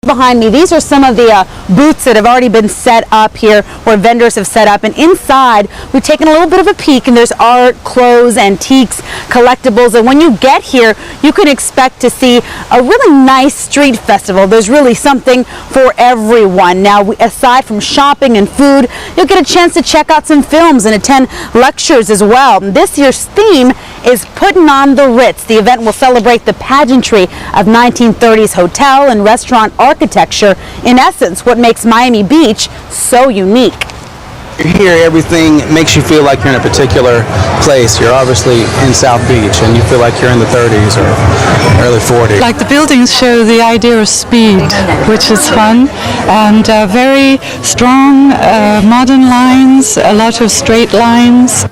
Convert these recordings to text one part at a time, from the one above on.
Behind me, these are some of the booths that have already been set up here, where vendors have set up, and inside we've taken a little bit of a peek, and there's art, clothes, antiques, collectibles, and when you get here you can expect to see a really nice street festival. There's really something for everyone. Now, aside from shopping and food, you'll get a chance to check out some films and attend lectures as well. This year's theme is Putting on the Ritz. The event will celebrate the pageantry of 1930s hotel and restaurant architecture. In essence, what makes Miami Beach so unique. Here, everything makes you feel like you're in a particular place. You're obviously in South Beach, and you feel like you're in the 30s or early 40s. Like the buildings show the idea of speed, which is fun, and very strong modern lines, a lot of straight lines.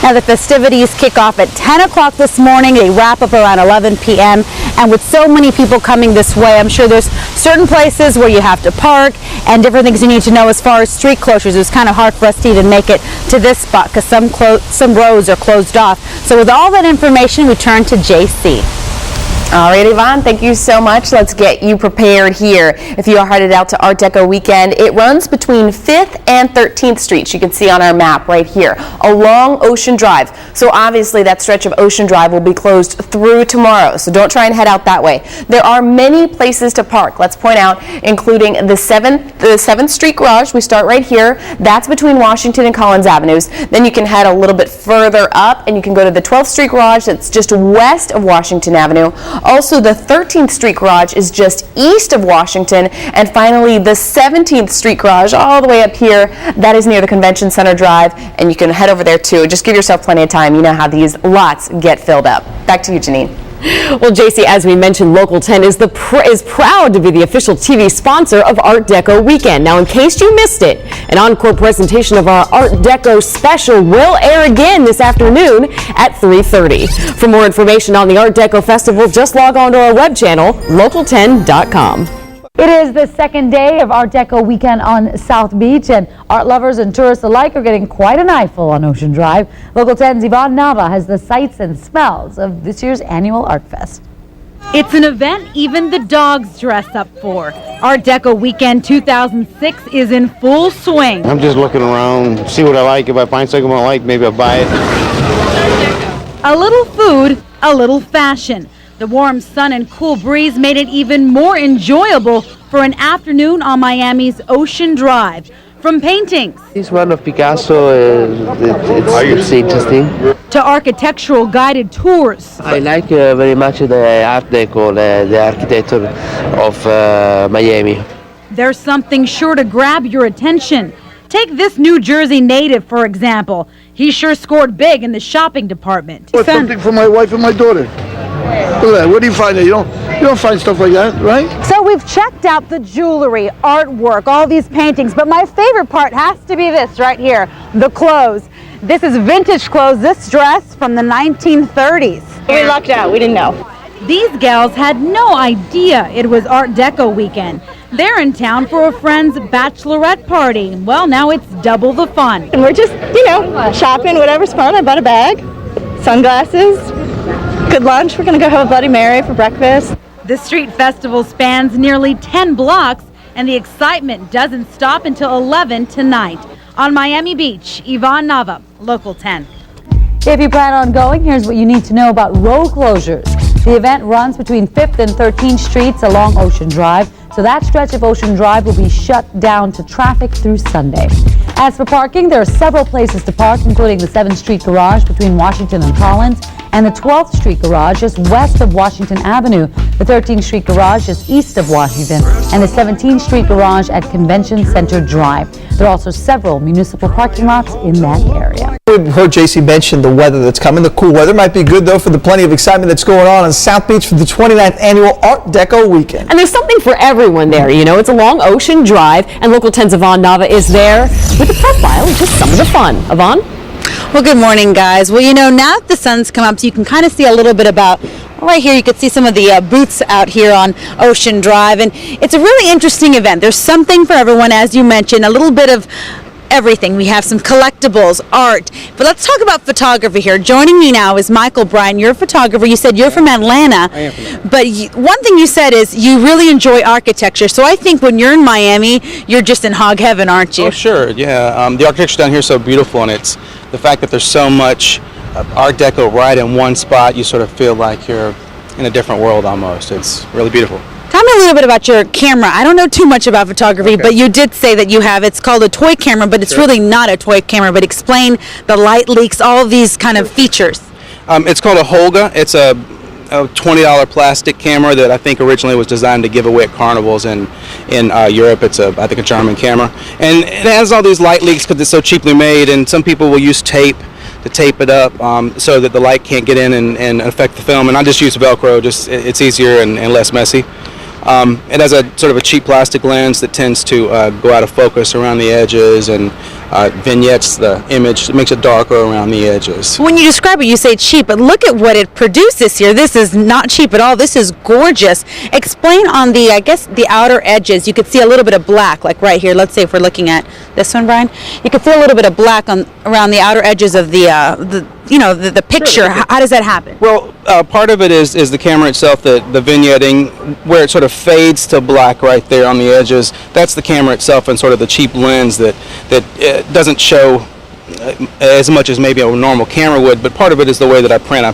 Now, the festivities kick off at 10 o'clock this morning. They wrap up around 11 p.m. And with so many people coming this way, I'm sure there's certain places where you have to park and different things you need to know as far as street closures. It was kind of hard for us to even make it to this spot because some roads are closed off. So with all that information, we turn to JC. All right, Yvonne, thank you so much. Let's get you prepared here. If you are headed out to Art Deco Weekend, it runs between 5th and 13th Streets. You can see on our map right here, along Ocean Drive. So obviously that stretch of Ocean Drive will be closed through tomorrow, so don't try and head out that way. There are many places to park, let's point out, including the 7th Street Garage. We start right here. That's between Washington and Collins Avenues. Then you can head a little bit further up and you can go to the 12th Street Garage. That's just west of Washington Avenue. Also, the 13th Street Garage is just east of Washington. And finally, the 17th Street Garage, all the way up here, that is near the Convention Center Drive, and you can head over there too. Just give yourself plenty of time. You know how these lots get filled up. Back to you, Janine. Well, JC, as we mentioned, Local 10 is proud to be the official TV sponsor of Art Deco Weekend. Now, in case you missed it, an encore presentation of our Art Deco special will air again this afternoon at 3:30. For more information on the Art Deco Festival, just log on to our web channel, local10.com. It is the second day of Art Deco Weekend on South Beach, and art lovers and tourists alike are getting quite an eyeful on Ocean Drive. Local 10's Yvonne Nava has the sights and smells of this year's annual Art Fest. It's an event even the dogs dress up for. Art Deco Weekend 2006 is in full swing. I'm just looking around, see what I like. If I find something I like, maybe I'll buy it. A little food, a little fashion. The warm sun and cool breeze made it even more enjoyable for an afternoon on Miami's Ocean Drive. From paintings this one of Picasso, it's interesting. to architectural guided tours. I like very much the Art Deco, the architecture of Miami. There's something sure to grab your attention. Take this New Jersey native, for example. He sure scored big in the shopping department. What's something for my wife and my daughter? Look at that. Where do you find it? You don't find stuff like that, right? So we've checked out the jewelry, artwork, all these paintings, but my favorite part has to be this right here, the clothes. This is vintage clothes, this dress from the 1930s. We lucked out, we didn't know. These gals had no idea it was Art Deco weekend. They're in town for a friend's bachelorette party. Well, now it's double the fun. And we're just, shopping, whatever's fun. I bought a bag, sunglasses, good lunch. We're going to go have a Bloody Mary for breakfast. The street festival spans nearly 10 blocks, and the excitement doesn't stop until 11 tonight. On Miami Beach, Yvonne Nava, Local 10. If you plan on going, here's what you need to know about road closures. The event runs between 5th and 13th Streets along Ocean Drive, so that stretch of Ocean Drive will be shut down to traffic through Sunday. As for parking, there are several places to park, including the 7th Street Garage between Washington and Collins, and the 12th Street Garage just west of Washington Avenue. The 13th Street Garage is east of Washington, and the 17th Street Garage at Convention Center Drive. There are also several municipal parking lots in that area. We heard JC mention the weather that's coming. The cool weather might be good, though, for the plenty of excitement that's going on South Beach for the 29th annual Art Deco weekend. And there's something for everyone there, It's along Ocean Drive, and Local 10's Yvonne Nava is there with a profile of just some of the fun. Yvonne? Well, good morning, guys. Well, now that the sun's come up, so you can kind of see a little bit about, right here, you can see some of the booths out here on Ocean Drive, and it's a really interesting event. There's something for everyone, as you mentioned, a little bit of everything. We have some collectibles, art, but let's talk about photography here. Joining me now is Michael Bryan. You're a photographer. You said you're from Atlanta. I am from Atlanta. But one thing you said is you really enjoy architecture. So I think when you're in Miami, you're just in hog heaven, aren't you? Oh, sure, yeah. The architecture down here is so beautiful, and it's the fact that there's so much Art Deco right in one spot, you sort of feel like you're in a different world almost. It's really beautiful. Tell me a little bit about your camera. I don't know too much about photography, but you did say that you have, it's called a toy camera, but it's really not a toy camera. But explain the light leaks, all of these kind of features. It's called a Holga. It's a $20 plastic camera that I think originally was designed to give away at carnivals in Europe. It's I think a German camera, and it has all these light leaks because it's so cheaply made. And some people will use tape to tape it up so that the light can't get in and affect the film. And I just use Velcro. It's easier and less messy. It has a sort of a cheap plastic lens that tends to go out of focus around the edges and vignettes the image. It makes it darker around the edges. When you describe it, you say cheap, but look at what it produces here. This is not cheap at all. This is gorgeous. Explain on the, I guess, the outer edges. You could see a little bit of black, like right here. Let's say if we're looking at this one, Brian, you can see a little bit of black around the outer edges of the picture. Sure. How does that happen? Well, part of it is the camera itself, the vignetting, where it sort of fades to black right there on the edges. That's the camera itself and sort of the cheap lens that doesn't show as much as maybe a normal camera would. But part of it is the way that I print.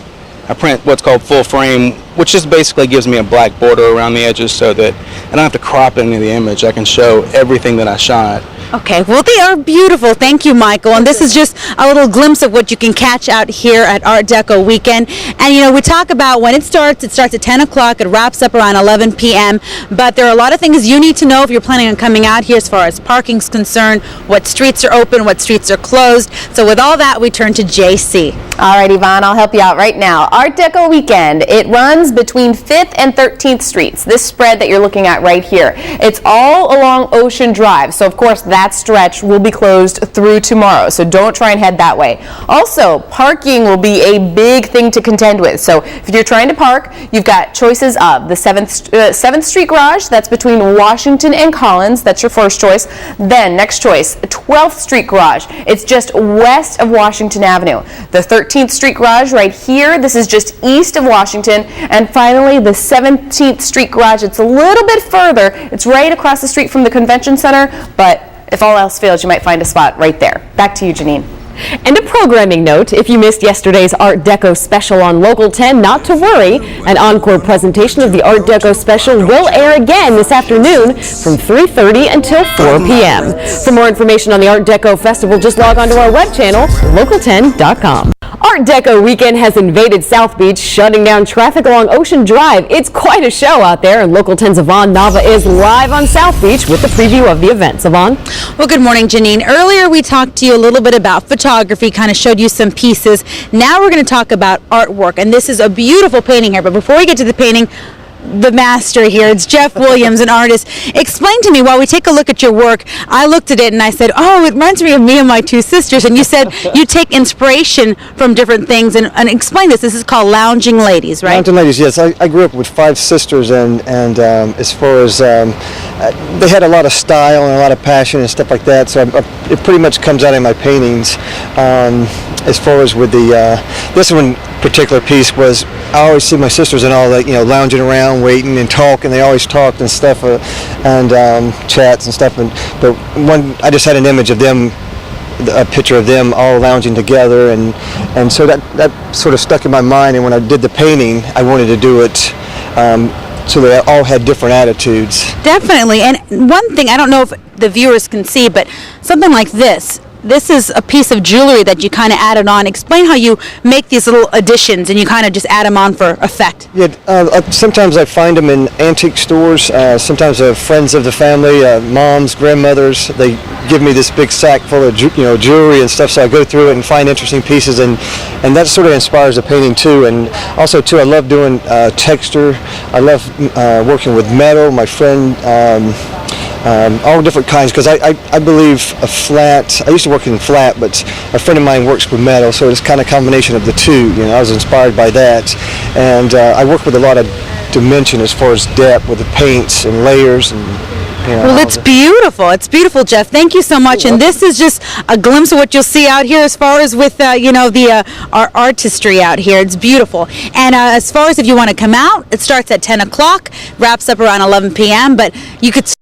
I print what's called full frame, which just basically gives me a black border around the edges so that I don't have to crop any of the image. I can show everything that I shot. Okay, well, they are beautiful. Thank you, Michael. And this is just a little glimpse of what you can catch out here at Art Deco Weekend. And, we talk about when it starts at 10 o'clock. It wraps up around 11 p.m. But there are a lot of things you need to know if you're planning on coming out here as far as parking's concerned, what streets are open, what streets are closed. So with all that, we turn to JC. All right, Yvonne, I'll help you out right now. Art Deco Weekend, it runs between 5th and 13th Streets. This spread that you're looking at right here. It's all along Ocean Drive. So, of course, that stretch will be closed through tomorrow. So don't try and head that way. Also, parking will be a big thing to contend with. So if you're trying to park, you've got choices of the 7th Street Garage. That's between Washington and Collins. That's your first choice. Then, next choice, 12th Street Garage. It's just west of Washington Avenue. The 13th Street Garage right here. This is just east of Washington. And finally, the 17th Street Garage. It's a little bit further. It's right across the street from the convention center, but if all else fails, you might find a spot right there. Back to you, Janine. And a programming note, if you missed yesterday's Art Deco special on Local 10, not to worry. An encore presentation of the Art Deco special will air again this afternoon from 3:30 until 4 p.m. For more information on the Art Deco Festival, just log on to our web channel, local10.com. Art Deco Weekend has invaded South Beach, shutting down traffic along Ocean Drive. It's quite a show out there, and Local 10's Yvonne Nava is live on South Beach with the preview of the events. Yvonne? Well, good morning, Janine. Earlier we talked to you a little bit about photography, kind of showed you some pieces. Now we're going to talk about artwork, and this is a beautiful painting here. But before we get to the painting, the master here, it's Jeff Williams, an artist. Explain to me, while we take a look at your work, I looked at it and I said, oh, it reminds me of me and my two sisters. And you said you take inspiration from different things. And explain this. This is called Lounging Ladies, right? Lounging Ladies, yes. I grew up with 5 sisters, and as far as they had a lot of style and a lot of passion and stuff like that. So it pretty much comes out in my paintings. As far as with this one particular piece was, I always see my sisters and all that, lounging around, waiting and talking. They always talked and stuff, and chats and stuff. But I just had an image of them, a picture of them all lounging together, and so that sort of stuck in my mind. And when I did the painting, I wanted to do it so they all had different attitudes. Definitely. And one thing, I don't know if the viewers can see, but something like this. This is a piece of jewelry that you kind of added on. Explain how you make these little additions and you kind of just add them on for effect. Yeah, sometimes I find them in antique stores. Sometimes friends of the family, moms, grandmothers, they give me this big sack full of jewelry and stuff. So I go through it and find interesting pieces, and that sort of inspires the painting too. And also too, I love doing texture. I love working with metal. My friend. All different kinds, because I believe a flat, I used to work in flat, but a friend of mine works with metal, so it's kind of a combination of the two. I was inspired by that, and I work with a lot of dimension as far as depth with the paints and layers, and You know, Well, it's beautiful. It's beautiful, Jeff. Thank you so much. And this is just a glimpse of what you'll see out here as far as with, our artistry out here. It's beautiful. And as far as if you want to come out, it starts at 10 o'clock, wraps up around 11 p.m., but you could